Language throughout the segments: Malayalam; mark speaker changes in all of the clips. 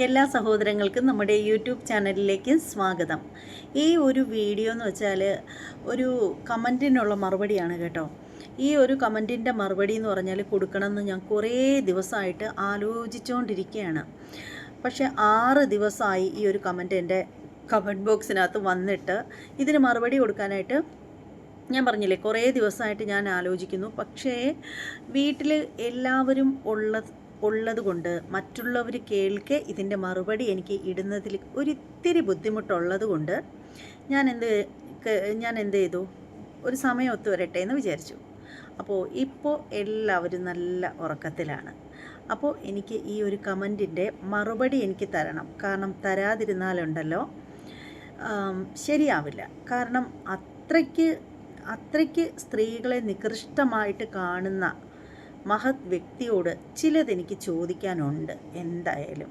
Speaker 1: എല്ലാ സഹോദരങ്ങൾക്കും നമ്മുടെ യൂട്യൂബ് ചാനലിലേക്ക് സ്വാഗതം. ഈ ഒരു വീഡിയോ എന്ന് വെച്ചാൽ ഒരു കമൻറ്റിനുള്ള മറുപടിയാണ് കേട്ടോ. ഈ ഒരു കമൻറ്റിൻ്റെ മറുപടി എന്ന് പറഞ്ഞാൽ കൊടുക്കണമെന്ന് ഞാൻ കുറേ ദിവസമായിട്ട് ആലോചിച്ചുകൊണ്ടിരിക്കുകയാണ്. പക്ഷേ 6 ദിവസമായി ഈ ഒരു കമൻറ്റ് എൻ്റെ കമൻറ്റ് ബോക്സിനകത്ത് വന്നിട്ട് ഇതിന് മറുപടി കൊടുക്കാനായിട്ട് ഞാൻ പറഞ്ഞില്ലേ കുറേ ദിവസമായിട്ട് ഞാൻ ആലോചിക്കുന്നു. പക്ഷേ വീട്ടിൽ എല്ലാവരും ഉള്ളത് കൊണ്ട് മറ്റുള്ളവർ കേൾക്കെ ഇതിൻ്റെ മറുപടി എനിക്ക് ഇടുന്നതിൽ ഒരിത്തിരി ബുദ്ധിമുട്ടുള്ളത് കൊണ്ട് ഞാൻ എന്ത് ചെയ്തു, ഒരു സമയം ഒത്തു വരട്ടെ എന്ന് വിചാരിച്ചു. അപ്പോൾ ഇപ്പോൾ എല്ലാവരും നല്ല ഉറക്കത്തിലാണ്. അപ്പോൾ എനിക്ക് ഈ ഒരു കമൻറ്റിൻ്റെ മറുപടി എനിക്ക് തരണം. കാരണം തരാതിരുന്നാലുണ്ടല്ലോ ശരിയാവില്ല. കാരണം അത്രയ്ക്ക് സ്ത്രീകളെ നികൃഷ്ടമായിട്ട് കാണുന്ന മഹത് വ്യക്തിയോട് ചിലതെനിക്ക് ചോദിക്കാനുണ്ട്. എന്തായാലും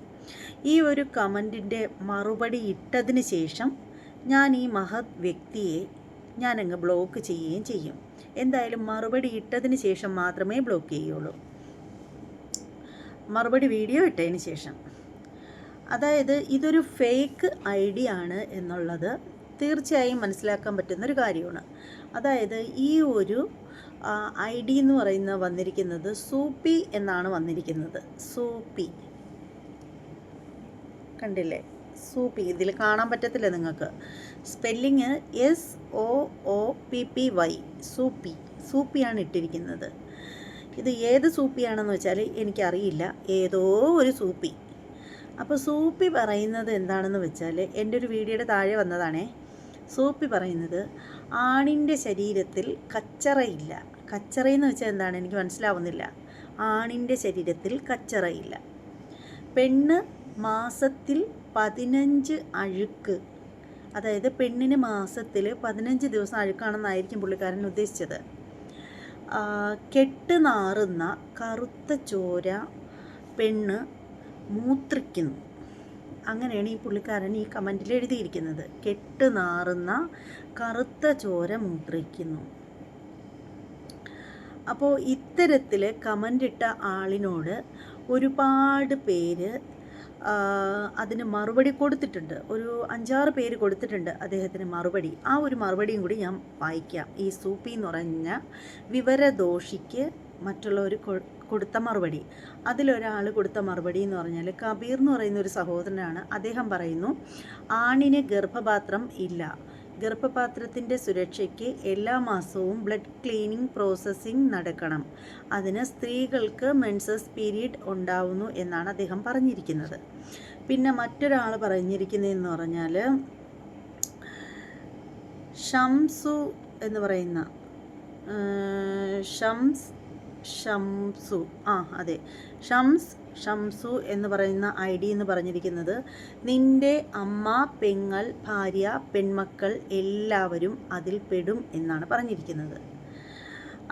Speaker 1: ഈ ഒരു കമൻറ്റിൻ്റെ മറുപടി ഇട്ടതിന് ശേഷം ഞാൻ ഈ മഹത് വ്യക്തിയെ ഞാനങ്ങ് ബ്ലോക്ക് ചെയ്യുകയും ചെയ്യും. എന്തായാലും മറുപടി ഇട്ടതിന് ശേഷം മാത്രമേ ബ്ലോക്ക് ചെയ്യുള്ളൂ. മറുപടി വീഡിയോ ഇട്ടതിന് ശേഷം. അതായത് ഇതൊരു ഫേക്ക് ഐഡി ആണ് എന്നുള്ളത് തീർച്ചയായും മനസ്സിലാക്കാൻ പറ്റുന്നൊരു കാര്യമാണ്. അതായത് ഈ ഒരു ID എന്ന് വന്നിരിക്കുന്നത് സൂപ്പി എന്നാണ് വന്നിരിക്കുന്നത്. സൂപ്പി കണ്ടില്ലേ, സൂപ്പി. ഇതിൽ കാണാൻ പറ്റത്തില്ല നിങ്ങൾക്ക്. സ്പെല്ലിങ് SOOPPY, സൂപ്പിയാണ് ഇട്ടിരിക്കുന്നത്. ഇത് ഏത് സൂപ്പിയാണെന്ന് വെച്ചാൽ എനിക്കറിയില്ല, ഏതോ ഒരു സൂപ്പി. അപ്പോൾ സൂപ്പി പറയുന്നത് എന്താണെന്ന് വെച്ചാൽ എൻ്റെ ഒരു വീഡിയോയുടെ താഴെ വന്നതാണേ. സൂപ്പി പറയുന്നത് ആണിൻ്റെ ശരീരത്തിൽ കച്ചറയില്ല. കച്ചറയെന്ന് വെച്ചാൽ എന്താണ് എനിക്ക് മനസ്സിലാവുന്നില്ല. ആണിൻ്റെ ശരീരത്തിൽ കച്ചറയില്ല. പെണ്ണ് മാസത്തിൽ 15 അഴുക്ക്, അതായത് പെണ്ണിന് മാസത്തിൽ 15 ദിവസം അഴുക്കാണെന്നായിരിക്കും പുള്ളിക്കാരൻ ഉദ്ദേശിച്ചത്. കെട്ട് നാറുന്ന കറുത്ത ചോര പെണ്ണ് മൂത്രിക്കുന്നു. അങ്ങനെയാണ് ഈ പുള്ളിക്കാരൻ ഈ കമൻറ്റിൽ എഴുതിയിരിക്കുന്നത്. കെട്ട് നാറുന്ന കറുത്ത ചോര മൂത്രിക്കുന്നു. അപ്പോൾ ഇത്തരത്തിൽ കമൻ്റ് ഇട്ട ആളിനോട് ഒരുപാട് പേര് അതിന് മറുപടി കൊടുത്തിട്ടുണ്ട്. ഒരു 5-6 പേര് കൊടുത്തിട്ടുണ്ട് അദ്ദേഹത്തിന് മറുപടി. ആ ഒരു മറുപടിയും കൂടി ഞാൻ വായിക്കാം. ഈ സൂപ്പി എന്ന് പറഞ്ഞ വിവരദോഷിക്ക് മറ്റുള്ളവർ കൊടുത്ത മറുപടി. അതിലൊരാൾ കൊടുത്ത മറുപടി എന്ന് പറഞ്ഞാൽ കബീർ എന്ന് പറയുന്ന ഒരു സഹോദരനാണ്. അദ്ദേഹം പറയുന്നു, ആണിന് ഗർഭപാത്രം ഇല്ല. ഗർഭപാത്രത്തിൻ്റെ സുരക്ഷയ്ക്ക് എല്ലാ മാസവും ബ്ലഡ് ക്ലീനിങ് പ്രോസസ്സിംഗ് നടക്കണം. അതിന് സ്ത്രീകൾക്ക് മെൻസസ് പീരീഡ് ഉണ്ടാവുന്നു എന്നാണ് അദ്ദേഹം പറഞ്ഞിരിക്കുന്നത്. പിന്നെ മറ്റൊരാൾ പറഞ്ഞിരിക്കുന്നതെന്ന് പറഞ്ഞാൽ ഷംസു എന്ന് പറയുന്ന ഷംസു എന്ന് പറയുന്ന ID എന്ന് പറഞ്ഞിരിക്കുന്നത്, നിൻ്റെ അമ്മ, പെങ്ങൾ, ഭാര്യ, പെൺമക്കൾ എല്ലാവരും അതിൽ പെടും എന്നാണ് പറഞ്ഞിരിക്കുന്നത്.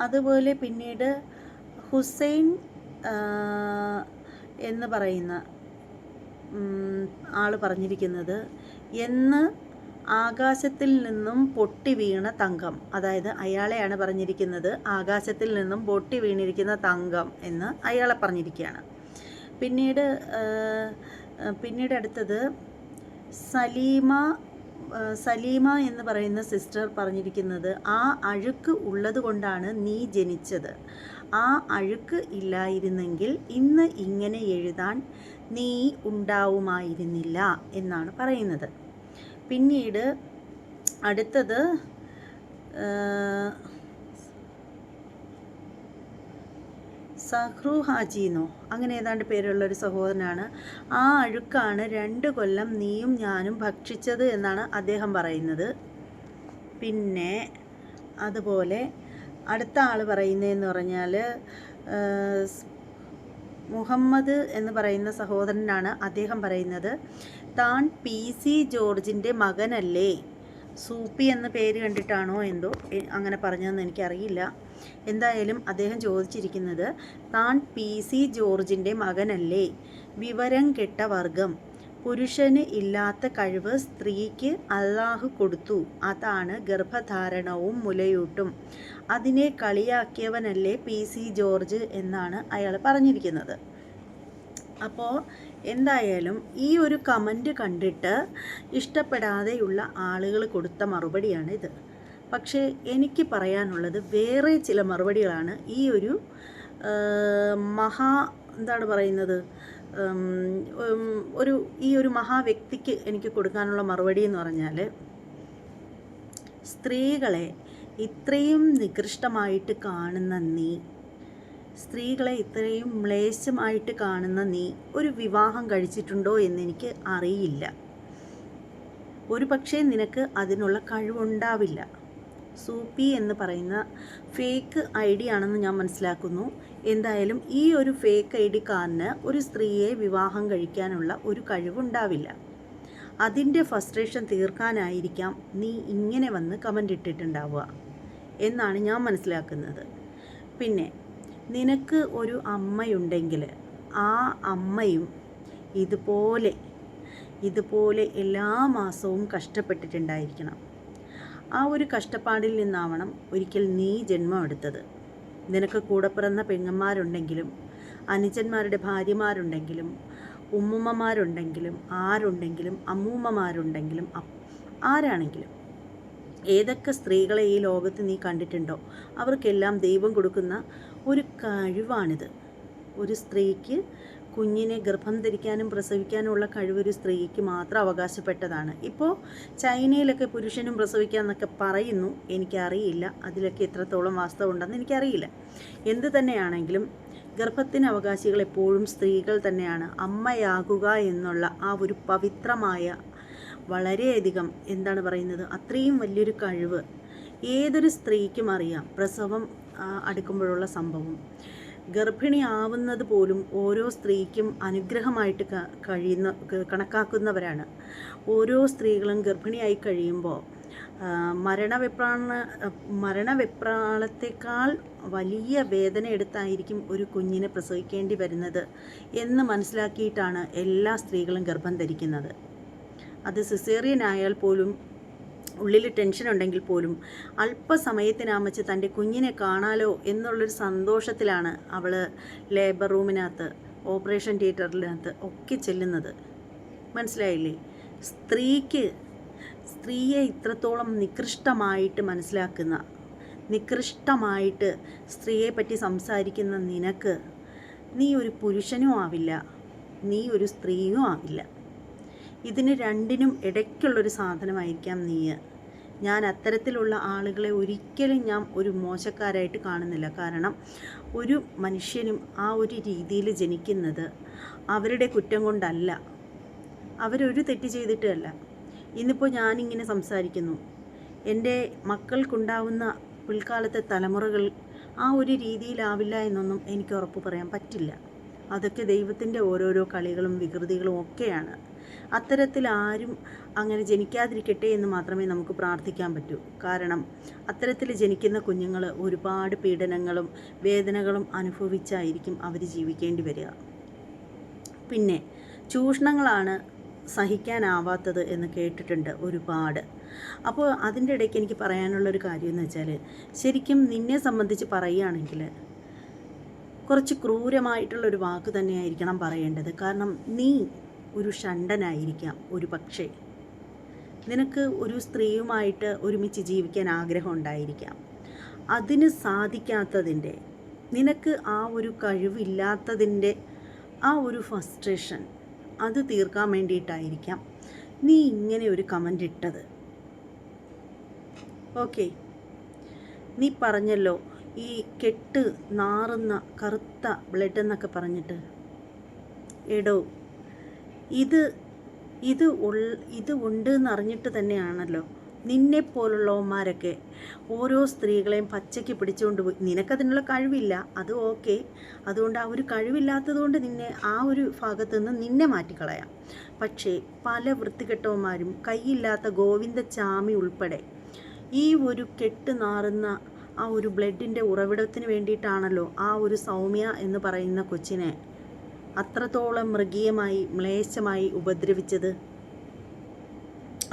Speaker 1: അതുപോലെ പിന്നീട് ഹുസൈൻ എന്ന് പറയുന്ന ആൾ പറഞ്ഞിരിക്കുന്നത്, എന്ന് ആകാശത്തിൽ നിന്നും പൊട്ടി വീണ തങ്കം, അതായത് അയാളെയാണ് പറഞ്ഞിരിക്കുന്നത്. ആകാശത്തിൽ നിന്നും പൊട്ടി വീണിരിക്കുന്ന തങ്കം എന്ന് അയാളെ പറഞ്ഞിരിക്കുകയാണ്. പിന്നീട് അടുത്തത് സലീമ എന്ന് പറയുന്ന സിസ്റ്റർ പറഞ്ഞിരിക്കുന്നത്, ആ അഴുക്ക് ഉള്ളത് കൊണ്ടാണ് നീ ജനിച്ചത്. ആ അഴുക്ക് ഇല്ലായിരുന്നെങ്കിൽ ഇന്ന് ഇങ്ങനെ എഴുതാൻ നീ ഉണ്ടാവുമായിരുന്നില്ല എന്നാണ് പറയുന്നത്. പിന്നീട് അടുത്തത് സഹ്റു ഹാജിന്നോ അങ്ങനെ ഏതാണ്ട് പേരുള്ളൊരു സഹോദരനാണ്. ആ അഴുക്കാണ് 2 കൊല്ലം നീയും ഞാനും ഭക്ഷിച്ചത് എന്നാണ് അദ്ദേഹം പറയുന്നത്. പിന്നെ അതുപോലെ അടുത്ത ആൾ പറയുന്നതെന്ന് പറഞ്ഞാൽ മുഹമ്മദ് എന്ന് പറയുന്ന സഹോദരനാണ്. അദ്ദേഹം പറയുന്നത്, താൻ PC ജോർജിൻ്റെ മകനല്ലേ. സൂപ്പി എന്ന പേര് കണ്ടിട്ടാണോ എന്തോ അങ്ങനെ പറഞ്ഞതെന്ന് എനിക്കറിയില്ല. എന്തായാലും അദ്ദേഹം ചോദിച്ചിരിക്കുന്നത്, താൻ PC ജോർജിൻ്റെ മകനല്ലേ. വിവരം കെട്ട വർഗം. പുരുഷന് ഇല്ലാത്ത കഴിവ് സ്ത്രീക്ക് അല്ലാഹു കൊടുത്തു. അതാണ് ഗർഭധാരണവും മുലയൂട്ടും. അതിനെ കളിയാക്കിയവനല്ലേ PC ജോർജ് എന്നാണ് അയാൾ പറഞ്ഞിരിക്കുന്നത്. അപ്പോൾ എന്തായാലും ഈ ഒരു കമൻറ്റ് കണ്ടിട്ട് ഇഷ്ടപ്പെടാതെയുള്ള ആളുകൾ കൊടുത്ത മറുപടിയാണ് ഇത്. പക്ഷേ എനിക്ക് പറയാനുള്ളത് വേറെ ചില മറുപടികളാണ് ഈ ഒരു എന്താണ് പറയുന്നത്, ഈ ഒരു മഹാവ്യക്തിക്ക് എനിക്ക് കൊടുക്കാനുള്ള മറുപടി എന്ന് പറഞ്ഞാൽ, സ്ത്രീകളെ ഇത്രയും നികൃഷ്ടമായിട്ട് കാണുന്ന നീ, സ്ത്രീകളെ ഇത്രയും മ്ലേച്ഛമായിട്ട് കാണുന്ന നീ ഒരു വിവാഹം കഴിച്ചിട്ടുണ്ടോ എന്നെനിക്ക് അറിയില്ല. ഒരു പക്ഷേ നിനക്ക് അതിനുള്ള കഴിവുണ്ടാവില്ല. സൂപ്പി എന്ന് പറയുന്ന ഫേക്ക് ഐ ഡി ആണെന്ന് ഞാൻ മനസ്സിലാക്കുന്നു. എന്തായാലും ഈ ഒരു ഫേക്ക് ഐ ഡിക്കാരന് ഒരു സ്ത്രീയെ വിവാഹം കഴിക്കാനുള്ള ഒരു കഴിവുണ്ടാവില്ല. അതിൻ്റെ ഫ്രസ്ട്രേഷൻ തീർക്കാനായിരിക്കാം നീ ഇങ്ങനെ വന്ന് കമൻ്റ് ഇട്ടിട്ടുണ്ടാവുക എന്നാണ് ഞാൻ മനസ്സിലാക്കുന്നത്. പിന്നെ നിനക്ക് ഒരു അമ്മയുണ്ടെങ്കിൽ ആ അമ്മയും ഇതുപോലെ എല്ലാ മാസവും കഷ്ടപ്പെട്ടിട്ടുണ്ടായിരിക്കണം. ആ ഒരു കഷ്ടപ്പാടിൽ നിന്നാവണം ഒരിക്കൽ നീ ജന്മം എടുത്തത്. നിനക്ക് കൂടെ പിറന്ന പെങ്ങന്മാരുണ്ടെങ്കിലും അനുജന്മാരുടെ ഭാര്യമാരുണ്ടെങ്കിലും ഉമ്മുമ്മമാരുണ്ടെങ്കിലും ആരുണ്ടെങ്കിലും അമ്മൂമ്മമാരുണ്ടെങ്കിലും ആരാണെങ്കിലും ഏതൊക്കെ സ്ത്രീകളെ ഈ ലോകത്ത് നീ കണ്ടിട്ടുണ്ടോ അവർക്കെല്ലാം ദൈവം കൊടുക്കുന്ന ഒരു കഴിവാണിത്. ഒരു സ്ത്രീക്ക് കുഞ്ഞിനെ ഗർഭം ധരിക്കാനും പ്രസവിക്കാനുമുള്ള കഴിവൊരു സ്ത്രീക്ക് മാത്രം അവകാശപ്പെട്ടതാണ്. ഇപ്പോൾ ചൈനയിലൊക്കെ പുരുഷനും പ്രസവിക്കാമെന്നൊക്കെ പറയുന്നു. എനിക്കറിയില്ല അതിലൊക്കെ എത്രത്തോളം വാസ്തവം ഉണ്ടെന്ന് എനിക്കറിയില്ല. എന്ത് തന്നെയാണെങ്കിലും ഗർഭത്തിന് അവകാശികൾ എപ്പോഴും സ്ത്രീകൾ തന്നെയാണ്. അമ്മയാകുക എന്നുള്ള ആ ഒരു പവിത്രമായ വളരെയധികം എന്താണ് പറയുന്നത്, അത്രയും വലിയൊരു കഴിവ് ഏതൊരു സ്ത്രീക്കും അറിയാം. പ്രസവം അടുക്കുമ്പോഴുള്ള സംഭവം, ഗർഭിണിയാവുന്നത് പോലും ഓരോ സ്ത്രീക്കും അനുഗ്രഹമായിട്ട് കണക്കാക്കുന്നവരാണ്. ഓരോ സ്ത്രീകളും ഗർഭിണിയായി കഴിയുമ്പോൾ മരണവെപ്രാളത്തെക്കാൾ വലിയ വേദന എടുത്തായിരിക്കും ഒരു കുഞ്ഞിനെ പ്രസവിക്കേണ്ടി വരുന്നത് എന്ന് മനസ്സിലാക്കിയിട്ടാണ് എല്ലാ സ്ത്രീകളും ഗർഭം ധരിക്കുന്നത്. അത് സിസേറിയൻ ആയാൽ പോലും ഉള്ളിൽ ടെൻഷൻ ഉണ്ടെങ്കിൽ പോലും അല്പസമയത്തിനാമച്ച് തൻ്റെ കുഞ്ഞിനെ കാണാലോ എന്നുള്ളൊരു സന്തോഷത്തിലാണ് അവൾ ലേബർ റൂമിനകത്ത് ഓപ്പറേഷൻ തിയേറ്ററിനകത്ത് ഒക്കെ ചെല്ലുന്നത്. മനസ്സിലായില്ലേ? സ്ത്രീയെ ഇത്രത്തോളം നികൃഷ്ടമായിട്ട് മനസ്സിലാക്കുന്ന, നികൃഷ്ടമായിട്ട് സ്ത്രീയെ പറ്റി സംസാരിക്കുന്ന നിനക്ക് നീ ഒരു പുരുഷനും ആവില്ല, നീ ഒരു സ്ത്രീയും ആവില്ല. ഇതിന് രണ്ടിനും ഇടയ്ക്കുള്ളൊരു സാധനമായിരിക്കാം നീ. ഞാൻ അത്തരത്തിലുള്ള ആളുകളെ ഒരിക്കലും ഞാൻ ഒരു മോശക്കാരായിട്ട് കാണുന്നില്ല. കാരണം ഒരു മനുഷ്യനും ആ ഒരു രീതിയിൽ ജനിക്കുന്നത് അവരുടെ കുറ്റം കൊണ്ടല്ല, അവരൊരു തെറ്റ് ചെയ്തിട്ടല്ല. ഇന്നിപ്പോൾ ഞാനിങ്ങനെ സംസാരിക്കുന്നു, എൻ്റെ മക്കൾക്കുണ്ടാവുന്ന പിൽക്കാലത്തെ തലമുറകൾ ആ ഒരു രീതിയിലാവില്ല എന്നൊന്നും എനിക്ക് ഉറപ്പ് പറയാൻ പറ്റില്ല. അതൊക്കെ ദൈവത്തിൻ്റെ ഓരോരോ കളികളും വികൃതികളും ഒക്കെയാണ്. അത്തരത്തിൽ ആരും അങ്ങനെ ജനിക്കാതിരിക്കട്ടെ എന്ന് മാത്രമേ നമുക്ക് പ്രാർത്ഥിക്കാൻ പറ്റൂ. കാരണം അത്തരത്തിൽ ജനിക്കുന്ന കുഞ്ഞുങ്ങൾ ഒരുപാട് പീഡനങ്ങളും വേദനകളും അനുഭവിച്ചായിരിക്കും അവർ ജീവിക്കേണ്ടി വരിക. പിന്നെ ചൂഷണങ്ങളാണ് സഹിക്കാനാവാത്തത് എന്ന് കേട്ടിട്ടുണ്ട് ഒരുപാട്. അപ്പോൾ അതിൻ്റെ ഇടയ്ക്ക് എനിക്ക് പറയാനുള്ളൊരു കാര്യം എന്ന് വെച്ചാൽ, ശരിക്കും നിന്നെ സംബന്ധിച്ച് പറയുകയാണെങ്കിൽ കുറച്ച് ക്രൂരമായിട്ടുള്ളൊരു വാക്ക് തന്നെയായിരിക്കണം പറയേണ്ടത്. കാരണം നീ ഒരു ഷണ്ടനായിരിക്കാം. ഒരു പക്ഷേ നിനക്ക് ഒരു സ്ത്രീയുമായിട്ട് ഒരുമിച്ച് ജീവിക്കാൻ ആഗ്രഹം ഉണ്ടായിരിക്കാം. അതിന് സാധിക്കാത്തതിൻ്റെ, നിനക്ക് ആ ഒരു കഴിവില്ലാത്തതിൻ്റെ ആ ഒരു ഫ്രസ്ട്രേഷൻ അത് തീർക്കാൻ വേണ്ടിയിട്ടായിരിക്കാം നീ ഇങ്ങനെ ഒരു കമൻ്റ് ഇട്ടത്. ഓക്കെ, നീ പറഞ്ഞല്ലോ ഈ കെട്ട് നാറുന്ന കറുത്ത ബ്ലഡ് എന്നൊക്കെ പറഞ്ഞിട്ട്. എടോ, ഇത് ഉണ്ട് എന്നറിഞ്ഞിട്ട് തന്നെയാണല്ലോ നിന്നെപ്പോലുള്ളവന്മാരൊക്കെ ഓരോ സ്ത്രീകളെയും പച്ചയ്ക്ക് പിടിച്ചുകൊണ്ട് പോയി. നിനക്കതിനുള്ള കഴിവില്ല, അത് ഓക്കെ. അതുകൊണ്ട് ആ ഒരു കഴിവില്ലാത്തതുകൊണ്ട് നിന്നെ ആ ഒരു ഭാഗത്തു നിന്ന് നിന്നെ മാറ്റിക്കളയാം. പക്ഷേ പല വൃത്തികെട്ടവന്മാരും കൈയില്ലാത്ത ഗോവിന്ദച്ചാമി ഉൾപ്പെടെ ഈ ഒരു കെട്ട് നാറുന്ന ആ ഒരു ബ്ലഡിൻ്റെ ഉറവിടത്തിന് വേണ്ടിയിട്ടാണല്ലോ ആ ഒരു സൗമ്യ എന്ന് പറയുന്ന കൊച്ചിനെ അത്രത്തോളം മൃഗീയമായി മ്ലേച്ഛമായി ഉപദ്രവിച്ചത്.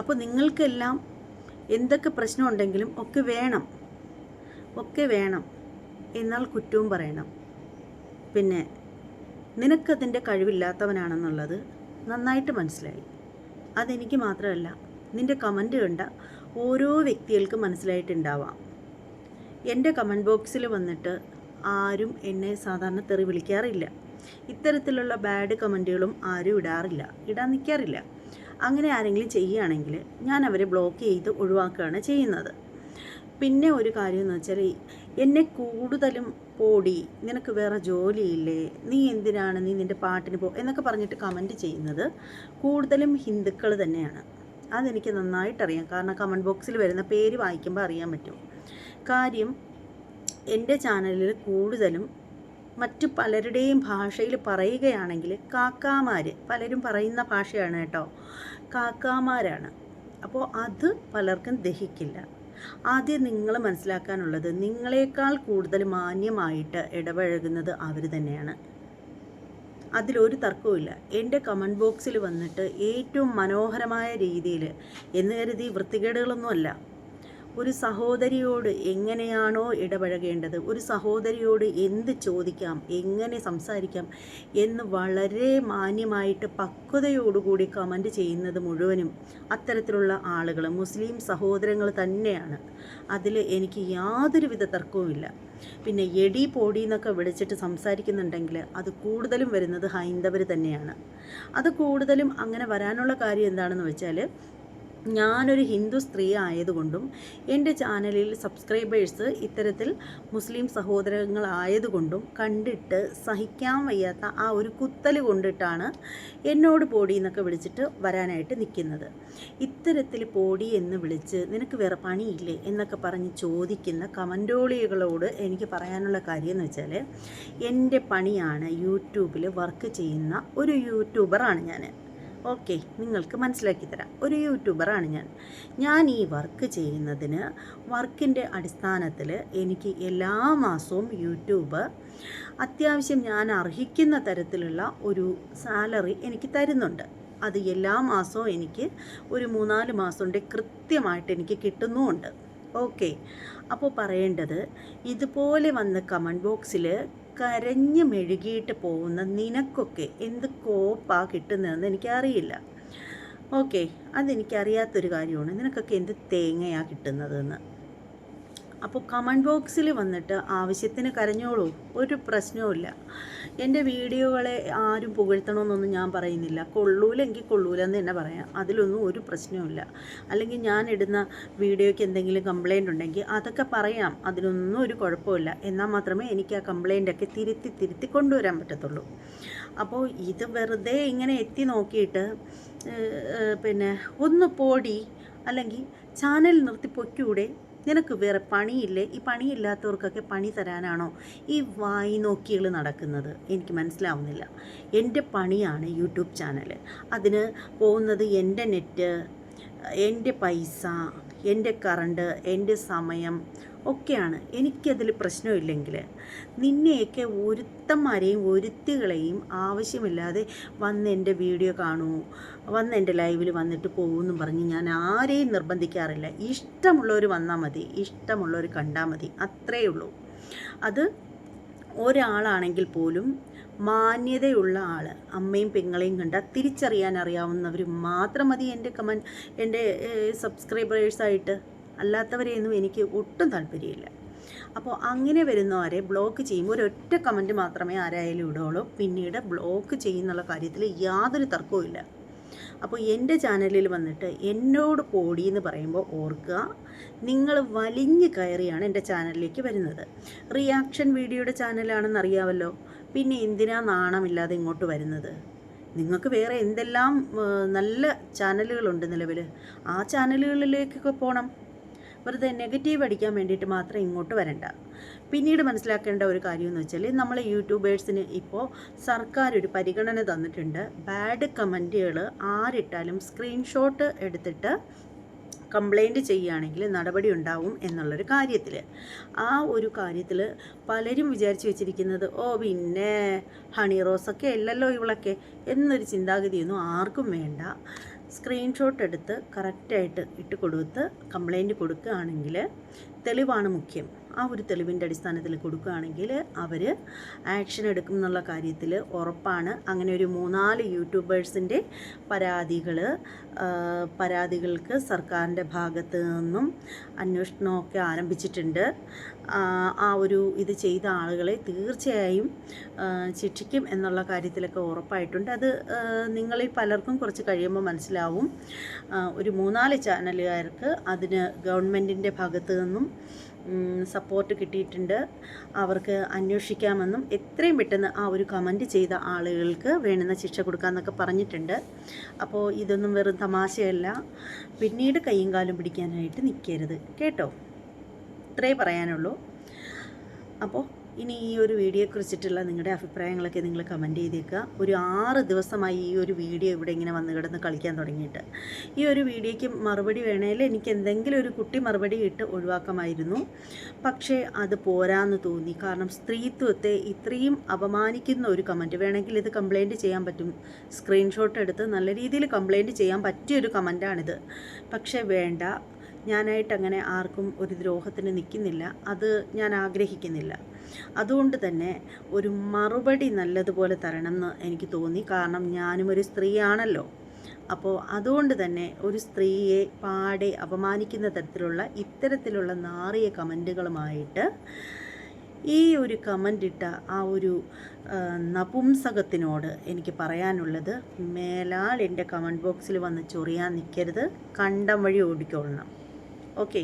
Speaker 1: അപ്പോൾ നിങ്ങൾക്കെല്ലാം എന്തൊക്കെ പ്രശ്നമുണ്ടെങ്കിലും ഒക്കെ വേണം, എന്നാൽ കുറ്റവും പറയണം. പിന്നെ നിനക്കതിൻ്റെ കഴിവില്ലാത്തവനാണെന്നുള്ളത് നന്നായിട്ട് മനസ്സിലായി. അതെനിക്ക് മാത്രമല്ല, നിൻ്റെ കമൻറ്റ് കണ്ട ഓരോ വ്യക്തികൾക്കും മനസ്സിലായിട്ടുണ്ടാവാം. എൻ്റെ കമൻറ്റ് ബോക്സിൽ വന്നിട്ട് ആരും എന്നെ സാധാരണ തെറി വിളിക്കാറില്ല. ഇത്തരത്തിലുള്ള ബാഡ് കമൻറ്റുകളും ആരും ഇടാൻ നിൽക്കാറില്ല. അങ്ങനെ ആരെങ്കിലും ചെയ്യുകയാണെങ്കിൽ ഞാൻ അവരെ ബ്ലോക്ക് ചെയ്ത് ഒഴിവാക്കുകയാണ് ചെയ്യുന്നത്. പിന്നെ ഒരു കാര്യം എന്ന് വെച്ചാൽ, എന്നെ കൂടുതലും പോടി, നിനക്ക് വേറെ ജോലിയില്ലേ, നീ എന്തിനാണ് നിൻ്റെ പാട്ടിന് എന്നൊക്കെ പറഞ്ഞിട്ട് കമൻറ്റ് ചെയ്യുന്നത് കൂടുതലും ഹിന്ദുക്കൾ തന്നെയാണ്. അതെനിക്ക് നന്നായിട്ടറിയാം. കാരണം കമൻറ്റ് ബോക്സിൽ വരുന്ന പേര് വായിക്കുമ്പോൾ അറിയാൻ പറ്റും. കാര്യം എൻ്റെ ചാനലിൽ കൂടുതലും മറ്റു പലരുടെയും ഭാഷയിൽ പറയുകയാണെങ്കിൽ കാക്കാമാർ, പലരും പറയുന്ന ഭാഷയാണ് കേട്ടോ, കാക്കാമാരാണ്. അപ്പോൾ അത് പലർക്കും ദഹിക്കില്ല. ആദ്യം നിങ്ങൾ മനസ്സിലാക്കാനുള്ളത്, നിങ്ങളെക്കാൾ കൂടുതൽ മാന്യമായിട്ട് ഇടപഴകുന്നത് അവർ തന്നെയാണ്. അതിലൊരു തർക്കവുമില്ല. എൻ്റെ കമൻറ്റ് ബോക്സിൽ വന്നിട്ട് ഏറ്റവും മനോഹരമായ രീതിയിൽ, എന്ന് കരുതി വൃത്തികേടുകളൊന്നുമല്ല, ഒരു സഹോദരിയോട് എങ്ങനെയാണോ ഇടപഴകേണ്ടത്, ഒരു സഹോദരിയോട് എന്ത് ചോദിക്കാം, എങ്ങനെ സംസാരിക്കാം എന്ന് വളരെ മാന്യമായിട്ട് പക്വതയോടുകൂടി കമൻറ്റ് ചെയ്യുന്നത് മുഴുവനും അത്തരത്തിലുള്ള ആളുകൾ, മുസ്ലിം സഹോദരങ്ങൾ തന്നെയാണ്. അതിൽ എനിക്ക് യാതൊരുവിധ തർക്കവുമില്ല. പിന്നെ എടി പോടി എന്നൊക്കെ വിളിച്ചിട്ട് സംസാരിക്കുന്നുണ്ടെങ്കിൽ അത് കൂടുതലും വരുന്നത് ഹൈന്ദവർ തന്നെയാണ്. അത് കൂടുതലും അങ്ങനെ വരാനുള്ള കാര്യം എന്താണെന്ന് വെച്ചാൽ, ഞാനൊരു ഹിന്ദു സ്ത്രീ ആയതുകൊണ്ടും എൻ്റെ ചാനലിൽ സബ്സ്ക്രൈബേഴ്സ് ഇത്തരത്തിൽ മുസ്ലിം സഹോദരങ്ങളായതുകൊണ്ടും കണ്ടിട്ട് സഹിക്കാൻ വയ്യാത്ത ആ ഒരു കുത്തൽ കൊണ്ടിട്ടാണ് എന്നോട് പോടി എന്നൊക്കെ വിളിച്ചിട്ട് വരാനായിട്ട് നിൽക്കുന്നത്. ഇത്തരത്തിൽ പോടി എന്ന് വിളിച്ച് നിനക്ക് വേറെ പണിയില്ലേ എന്നൊക്കെ പറഞ്ഞ് ചോദിക്കുന്ന കമൻറ്റോളികളോട് എനിക്ക് പറയാനുള്ള കാര്യം എന്ന് വെച്ചാൽ, എൻ്റെ പണിയാണ് യൂട്യൂബിൽ വർക്ക് ചെയ്യുന്ന ഒരു യൂട്യൂബറാണ് ഞാൻ. ഓക്കെ, നിങ്ങൾക്ക് മനസ്സിലാക്കി തരാം. ഒരു യൂട്യൂബറാണ് ഞാൻ ഈ വർക്ക് ചെയ്യുന്നതിന് വർക്കിൻ്റെ അടിസ്ഥാനത്തിൽ എനിക്ക് എല്ലാ മാസവും യൂട്യൂബ് അത്യാവശ്യം ഞാൻ അർഹിക്കുന്ന തരത്തിലുള്ള ഒരു സാലറി എനിക്ക് തരുന്നുണ്ട്. അത് എല്ലാ മാസവും എനിക്ക് ഒരു 3-4 മാസം കൊണ്ട് കൃത്യമായിട്ട് എനിക്ക് കിട്ടുന്നുമുണ്ട്. ഓക്കെ, അപ്പോൾ പറയേണ്ടത്, ഇതുപോലെ വന്ന് കമൻറ്റ് ബോക്സിൽ കരഞ്ഞ് മെഴുകിയിട്ട് പോകുന്ന നിനക്കൊക്കെ എന്ത് കോപ്പാ കിട്ടുന്നതെന്ന് എനിക്കറിയില്ല. ഓക്കെ, അതെനിക്കറിയാത്തൊരു കാര്യമാണ്. നിനക്കൊക്കെ എന്ത് തേങ്ങയാണ് കിട്ടുന്നതെന്ന്. അപ്പോൾ കമൻറ്റ് ബോക്സിൽ വന്നിട്ട് ആവശ്യത്തിന് കരഞ്ഞോളൂ, ഒരു പ്രശ്നവുമില്ല. എൻ്റെ വീഡിയോകളെ ആരും പുകഴ്ത്തണമെന്നൊന്നും ഞാൻ പറയുന്നില്ല. കൊള്ളൂലെങ്കിൽ കൊള്ളൂലെന്ന് തന്നെ പറയാം, അതിലൊന്നും ഒരു പ്രശ്നവുമില്ല. അല്ലെങ്കിൽ ഞാൻ ഇടുന്ന വീഡിയോയ്ക്ക് എന്തെങ്കിലും കംപ്ലൈൻ്റ് ഉണ്ടെങ്കിൽ അതൊക്കെ പറയാം, അതിനൊന്നും ഒരു കുഴപ്പമില്ല. എന്നാൽ മാത്രമേ എനിക്ക് ആ കംപ്ലൈൻ്റൊക്കെ തിരുത്തി കൊണ്ടുവരാൻ പറ്റത്തുള്ളൂ. അപ്പോൾ ഇത് വെറുതെ ഇങ്ങനെ എത്തി നോക്കിയിട്ട് പിന്നെ ഒന്ന് പോടി, അല്ലെങ്കിൽ ചാനൽ നിർത്തി പൊയ്ക്കൂടെ, നിനക്ക് വേറെ പണിയില്ലേ, ഈ പണിയില്ലാത്തവർക്കൊക്കെ പണി തരാനാണോ ഈ വായി നോക്കികൾ നടക്കുന്നത്? എനിക്ക് മനസ്സിലാവുന്നില്ല. എൻ്റെ പണിയാണ് യൂട്യൂബ് ചാനൽ. അതിന് പോകുന്നത് എൻ്റെ നെറ്റ്, എൻ്റെ പൈസ, എൻ്റെ കറണ്ട്, എൻ്റെ സമയം ഒക്കെയാണ്. എനിക്കതിൽ പ്രശ്നമില്ലെങ്കിൽ നിന്നെയൊക്കെ ഒരുത്തന്മാരെയും ഒരുത്തികളെയും ആവശ്യമില്ലാതെ വന്ന് എൻ്റെ വീഡിയോ കാണൂ, വന്ന് എൻ്റെ ലൈവിൽ വന്നിട്ട് പോകുമെന്നും പറഞ്ഞ് ഞാൻ ആരെയും നിർബന്ധിക്കാറില്ല. ഇഷ്ടമുള്ളവർ വന്നാൽ മതി, ഇഷ്ടമുള്ളവർ കണ്ടാൽ മതി, അത്രയേ ഉള്ളൂ. അത് ഒരാളാണെങ്കിൽ പോലും മാന്യതയുള്ള ആൾ, അമ്മയും പെങ്ങളെയും കണ്ടാൽ തിരിച്ചറിയാൻ അറിയാവുന്നവർ മാത്രം മതി എൻ്റെ സബ്സ്ക്രൈബേഴ്സായിട്ട്. അല്ലാത്തവരെയൊന്നും എനിക്ക് ഒട്ടും താല്പര്യമില്ല. അപ്പോൾ അങ്ങനെ വരുന്നവരെ ബ്ലോക്ക് ചെയ്യുമ്പോൾ ഒരൊറ്റ കമൻറ്റ് മാത്രമേ ആരായാലും ഇടുകയുള്ളൂ. പിന്നീട് ബ്ലോക്ക് ചെയ്യുന്നുള്ള കാര്യത്തിൽ യാതൊരു തർക്കവുമില്ല. അപ്പോൾ എൻ്റെ ചാനലിൽ വന്നിട്ട് എന്നോട് പോടി എന്ന് പറയുമ്പോൾ ഓർക്കുക, നിങ്ങൾ വലിഞ്ഞു കയറിയാണ് എൻ്റെ ചാനലിലേക്ക് വരുന്നത്. റിയാക്ഷൻ വീഡിയോയുടെ ചാനലാണെന്ന് അറിയാമല്ലോ, പിന്നെ എന്തിനാ നാണമില്ലാതെ ഇങ്ങോട്ട് വരുന്നത്? നിങ്ങൾക്ക് വേറെ എന്തെല്ലാം നല്ല ചാനലുകളുണ്ട് നിലവിൽ, ആ ചാനലുകളിലേക്കൊക്കെ പോകണം. വെറുതെ നെഗറ്റീവ് അടിക്കാൻ വേണ്ടിയിട്ട് മാത്രം ഇങ്ങോട്ട് വരണ്ട. പിന്നീട് മനസ്സിലാക്കേണ്ട ഒരു കാര്യം എന്ന് വെച്ചാൽ, നമ്മൾ യൂട്യൂബേഴ്സിന് ഇപ്പോൾ സർക്കാർ ഒരു പരിഗണന തന്നിട്ടുണ്ട്. ബാഡ് കമൻറ്റുകൾ ആരിട്ടാലും സ്ക്രീൻഷോട്ട് എടുത്തിട്ട് കംപ്ലൈൻറ്റ് ചെയ്യുകയാണെങ്കിൽ നടപടി ഉണ്ടാവും എന്നുള്ളൊരു കാര്യത്തിൽ. ആ ഒരു കാര്യത്തിൽ പലരും വിചാരിച്ച് വെച്ചിരിക്കുന്നത്, ഓ പിന്നെ ഹണി റോസൊക്കെ അല്ലല്ലോ ഇവളൊക്കെ എന്നൊരു ചിന്താഗതിയൊന്നും ആർക്കും വേണ്ട. സ്ക്രീൻഷോട്ട് എടുത്ത് കറക്റ്റായിട്ട് ഇട്ട് കൊടുത്ത് കംപ്ലൈൻറ്റ് കൊടുക്കുകയാണെങ്കിൽ തെളിവാണ് മുഖ്യം. ആ ഒരു തെളിവിൻ്റെ അടിസ്ഥാനത്തിൽ കൊടുക്കുകയാണെങ്കിൽ അവർ ആക്ഷൻ എടുക്കും എന്നുള്ള കാര്യത്തിൽ ഉറപ്പാണ്. അങ്ങനെ ഒരു 3-4 യൂട്യൂബേഴ്സിൻ്റെ പരാതികൾക്ക് സർക്കാരിൻ്റെ ഭാഗത്ത് നിന്നും അന്വേഷണമൊക്കെ ആരംഭിച്ചിട്ടുണ്ട്. ആ ഒരു ഇത് ചെയ്ത ആളുകളെ തീർച്ചയായും ശിക്ഷിക്കും എന്നുള്ള കാര്യത്തിലൊക്കെ ഉറപ്പായിട്ടുണ്ട്. അത് നിങ്ങളിൽ പലർക്കും കുറച്ച് കഴിയുമ്പോൾ മനസ്സിലാവും. ഒരു 3-4 ചാനലുകാർക്ക് അതിന് ഗവൺമെൻറ്റിൻ്റെ ഭാഗത്തു നിന്നും സപ്പോർട്ട് കിട്ടിയിട്ടുണ്ട്. അവർക്ക് അന്വേഷിക്കാമെന്നും എത്രയും പെട്ടെന്ന് ആ ഒരു കമൻറ്റ് ചെയ്ത ആളുകൾക്ക് വേണ്ടുന്ന ശിക്ഷ കൊടുക്കാമെന്നൊക്കെ പറഞ്ഞിട്ടുണ്ട്. അപ്പോൾ ഇതൊന്നും വെറും തമാശയല്ല. പിന്നീട് കയ്യും കാലും പിടിക്കാനായിട്ട് നിൽക്കരുത് കേട്ടോ. ഇത്രേ പറയാനുള്ളൂ. അപ്പോൾ ഇനി ഈ ഒരു വീഡിയോയെക്കുറിച്ചിട്ടുള്ള നിങ്ങളുടെ അഭിപ്രായങ്ങളൊക്കെ നിങ്ങൾ കമൻറ്റ് ചെയ്തേക്കുക. ഒരു 6 ദിവസമായി ഈ ഒരു വീഡിയോ ഇവിടെ ഇങ്ങനെ വന്ന് കിടന്ന് കളിക്കാൻ തുടങ്ങിയിട്ട്. ഈ ഒരു വീഡിയോയ്ക്ക് മറുപടി വേണേൽ എനിക്ക് എന്തെങ്കിലും ഒരു കുട്ടി മറുപടി ഇട്ട് ഒഴിവാക്കാമായിരുന്നു. പക്ഷേ അത് പോരാന്ന് തോന്നി. കാരണം സ്ത്രീത്വത്തെ ഇത്രയും അപമാനിക്കുന്ന ഒരു കമൻറ്റ്, വേണമെങ്കിൽ ഇത് കംപ്ലയിൻറ്റ് ചെയ്യാൻ പറ്റും. സ്ക്രീൻഷോട്ട് എടുത്ത് നല്ല രീതിയിൽ കംപ്ലയിൻറ്റ് ചെയ്യാൻ പറ്റിയൊരു കമൻറ്റാണിത്. പക്ഷേ വേണ്ട, ഞാനായിട്ട് അങ്ങനെ ആർക്കും ഒരു ദ്രോഹത്തിന് നിൽക്കുന്നില്ല. അത് ഞാൻ ആഗ്രഹിക്കുന്നില്ല. അതുകൊണ്ട് തന്നെ ഒരു മറുപടി നല്ലതുപോലെ തരണമെന്ന് എനിക്ക് തോന്നി. കാരണം ഞാനും ഒരു സ്ത്രീയാണല്ലോ. അപ്പോൾ അതുകൊണ്ട് തന്നെ ഒരു സ്ത്രീയെ പാടെ അപമാനിക്കുന്ന തരത്തിലുള്ള ഇത്തരത്തിലുള്ള നാറിയ കമൻറ്റുകളുമായിട്ട് ഈ ഒരു കമൻ്റ് ഇട്ട ആ ഒരു നപുംസകത്തിനോട് എനിക്ക് പറയാനുള്ളത്, മേലാൽ എൻ്റെ കമൻറ്റ് ബോക്സിൽ വന്ന് ചൊറിയാൻ നിൽക്കരുത്. കണ്ടം വഴി ഓടിക്കൊള്ളണം. ഓക്കെ.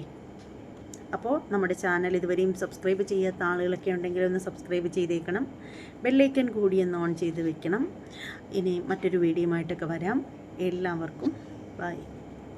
Speaker 1: അപ്പോൾ നമ്മുടെ ചാനൽ ഇതുവരെയും സബ്സ്ക്രൈബ് ചെയ്യാത്ത ആളുകളൊക്കെ ഉണ്ടെങ്കിൽ ഒന്ന് സബ്സ്ക്രൈബ് ചെയ്തേക്കണം. ബെല്ലൈക്കൺ കൂടി ഒന്ന് ഓൺ ചെയ്ത് വെക്കണം. ഇനി മറ്റൊരു വീഡിയോയുമായിട്ടൊക്കെ വരാം. എല്ലാവർക്കും ബൈ.